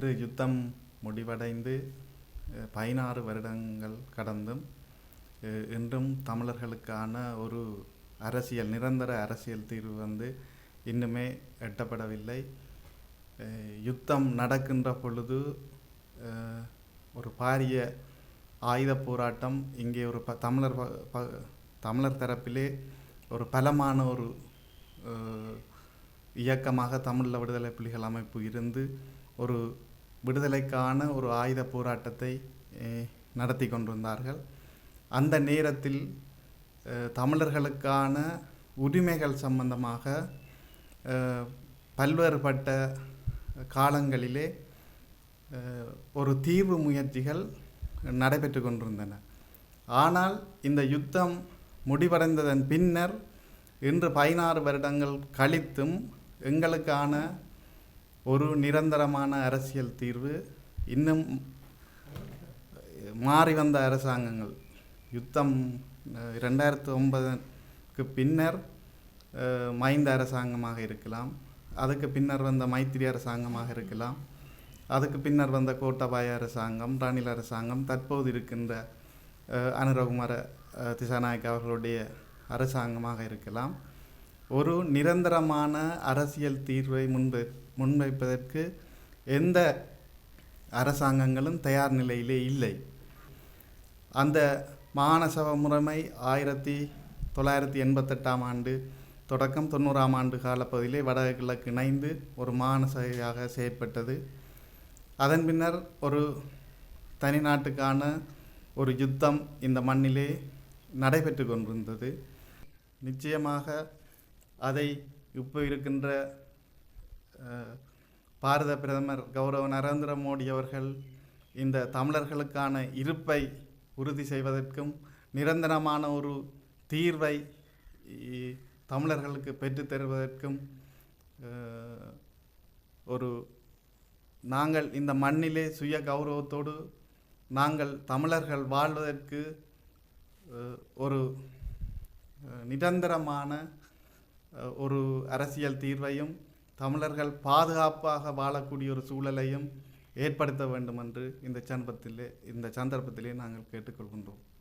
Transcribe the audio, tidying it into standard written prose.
இன்று யுத்தம் முடிவடைந்து 16 வருடங்கள் கடந்தும் இன்றும் தமிழர்களுக்கான ஒரு நிரந்தர அரசியல் தீர்வு இன்னுமே எட்டப்படவில்லை. யுத்தம் நடக்கின்ற பொழுது ஒரு பாரிய ஆயுத போராட்டம் இங்கே ஒரு தமிழர் தரப்பிலே ஒரு பலமான ஒரு இயக்கமாக தமிழீழ விடுதலை புலிகள் அமைப்பு இருந்து ஒரு விடுதலைக்கான ஒரு ஆயுத போராட்டத்தை நடத்தி கொண்டிருந்தார்கள். அந்த நேரத்தில் தமிழர்களுக்கான உரிமைகள் சம்பந்தமாக பல்வேறுபட்ட காலங்களிலே ஒரு தீர்வு முயற்சிகள் நடைபெற்று கொண்டிருந்தன. ஆனால் இந்த யுத்தம் முடிவடைந்ததன் பின்னர் இன்று 16 வருடங்கள் கழித்தும் எங்களுக்கான ஒரு நிரந்தரமான அரசியல் தீர்வு இன்னும் மாறி வந்த அரசாங்கங்கள் யுத்தம் 2009க்கு பின்னர் மைந்த அரசாங்கமாக இருக்கலாம், அதுக்கு பின்னர் வந்த மைத்திரி அரசாங்கமாக இருக்கலாம், அதுக்கு பின்னர் வந்த கோட்டாபாய அரசாங்கம், ரணில் அரசாங்கம், தற்போது இருக்கின்ற அனுரகுமார திசாநாயக்க அவர்களுடைய அரசாங்கமாக இருக்கலாம். ஒரு நிரந்தரமான அரசியல் தீர்வை முன்வைப்பதற்கு எந்த அரசாங்கங்களும் தயார் நிலையிலே இல்லை. அந்த மாகாணசபை முறைமை 1988ஆம் ஆண்டு தொடக்கம் 90ஆம் ஆண்டு காலப்பகுதியிலே வடகிழக்கு இணைந்து ஒரு மாகாண சபையாக செயற்பட்டது. அதன் பின்னர் ஒரு தனி நாட்டுக்கான ஒரு யுத்தம் இந்த மண்ணிலே நடைபெற்று கொண்டிருந்தது. நிச்சயமாக அதை இப்போ இருக்கின்ற பாரத பிரதமர் கௌரவ நரேந்திர மோடி அவர்கள் இந்த தமிழர்களுக்கான இருப்பை உறுதி செய்வதற்கும் நிரந்தரமான ஒரு தீர்வை தமிழர்களுக்கு பெற்று தருவதற்கும் நாங்கள் இந்த மண்ணிலே சுய கௌரவத்தோடு நாங்கள் தமிழர்கள் வாழ்வதற்கு ஒரு நிரந்தரமான ஒரு அரசியல் தீர்வையும் தமிழர்கள் பாதுகாப்பாக வாழக்கூடிய ஒரு சூழலையும் ஏற்படுத்த வேண்டும் என்று இந்த சந்தர்ப்பத்திலே நாங்கள் கேட்டுக்கொள்கின்றோம்.